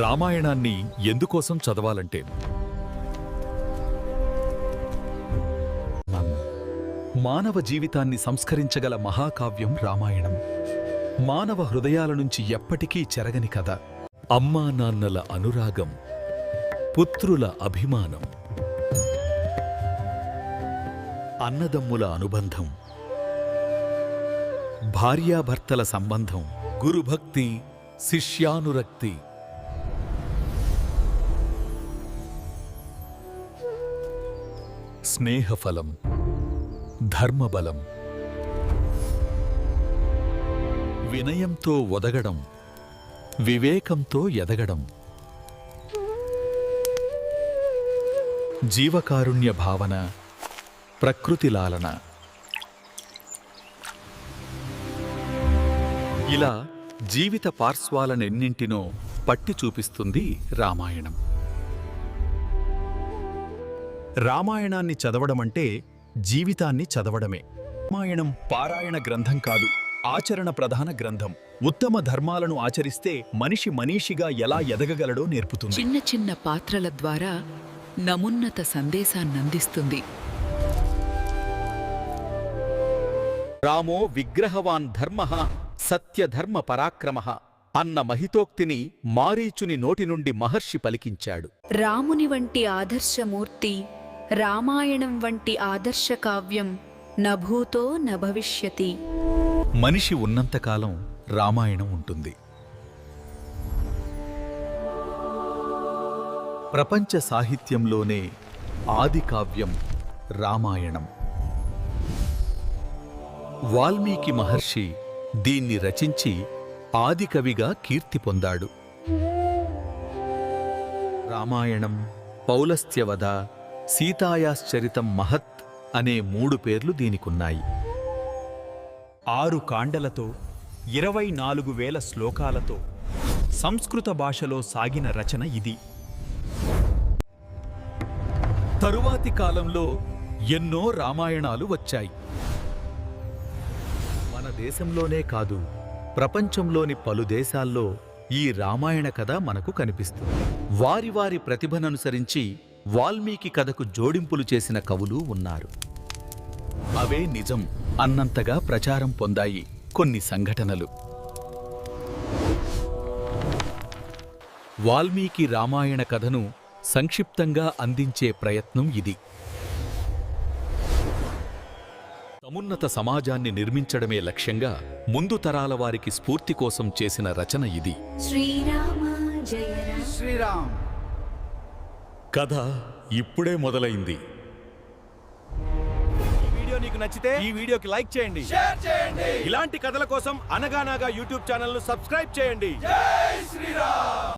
రామాయణాన్ని ఎందుకోసం చదవాలంటే మానవ జీవితాన్ని సంస్కరించగల మహాకావ్యం రామాయణం. మానవ హృదయాల నుంచి ఎప్పటికీ చెరగని కథ. అమ్మా నాన్నల అనురాగం, పుత్రుల అభిమానం, అన్నదమ్ముల అనుబంధం, భార్యాభర్తల సంబంధం, గురుభక్తి, శిష్యానురక్తి, స్నేహఫలం, ధర్మబలం, వినయంతో ఒదగడం, వివేకంతో ఎదగడం, జీవకారుణ్య భావన, ప్రకృతి లాలన. ఇలా జీవిత పార్శ్వాలనెన్నింటినో పట్టి చూపిస్తుంది రామాయణం. రామాయణాన్ని చదవడమంటే జీవితాన్ని చదవడమే. రామాయణం పారాయణ గ్రంథం కాదు, ఆచరణ ప్రధాన గ్రంథం. ఉత్తమ ధర్మాలను ఆచరిస్తే మనిషి మనీషిగా ఎలా ఎదగగలడో నేర్పుతుంది. చిన్న చిన్న పాత్రల ద్వారా నమున్నత సందేశాన్నందిస్తుంది. రామో విగ్రహవాన్ ధర్మః సత్యధర్మ పరాక్రమః అన్న మహితోక్తిని మారీచుని నోటి నుండి మహర్షి పలికించాడు. రాముని వంటి ఆదర్శమూర్తి, రామాయణం వంటి ఆదర్శ కావ్యం నభూతో నభవిష్యతి. మనిషి ఉన్నంతకాలం రామాయణం ఉంటుంది. ప్రపంచ సాహిత్యంలోనే ఆది కావ్యం రామాయణం. వాల్మీకి మహర్షి దీన్ని రచించి ఆదికవిగా కీర్తి పొందాడు. రామాయణం, పౌలస్త్యవధ, సీతాయాశ్చరితం మహత్ అనే 3 పేర్లు దీనికున్నాయి. 6 కాండలతో 24,000 శ్లోకాలతో సంస్కృత భాషలో సాగిన రచన ఇది. తరువాతి కాలంలో ఎన్నో రామాయణాలు వచ్చాయి. మన దేశంలోనే కాదు, ప్రపంచంలోని పలు దేశాల్లో ఈ రామాయణ కథ మనకు కనిపిస్తుంది. వారి వారి ప్రతిభననుసరించి వాల్మీకి కథకు జోడింపులు చేసిన కవులు ఉన్నారు. అవే నిజం అన్నంతగా ప్రచారం పొందాయి కొన్ని సంఘటనలు. వాల్మీకి రామాయణ కథను సంక్షిప్తంగా అందించే ప్రయత్నం ఇది. సమున్నత సమాజాన్ని నిర్మించడమే లక్ష్యంగా ముందు తరాల వారికి స్ఫూర్తి కోసం చేసిన రచన ఇది. శ్రీరామ జయ శ్రీరామ్. కథ ఇప్పుడే మొదలైంది. ఈ వీడియో నీకు నచ్చితే ఈ వీడియోకి లైక్ చేయండి, షేర్ చేయండి. ఇలాంటి కథల కోసం అనగానగా యూట్యూబ్ ఛానల్ ను సబ్స్క్రైబ్ చేయండి. జై శ్రీరామ్.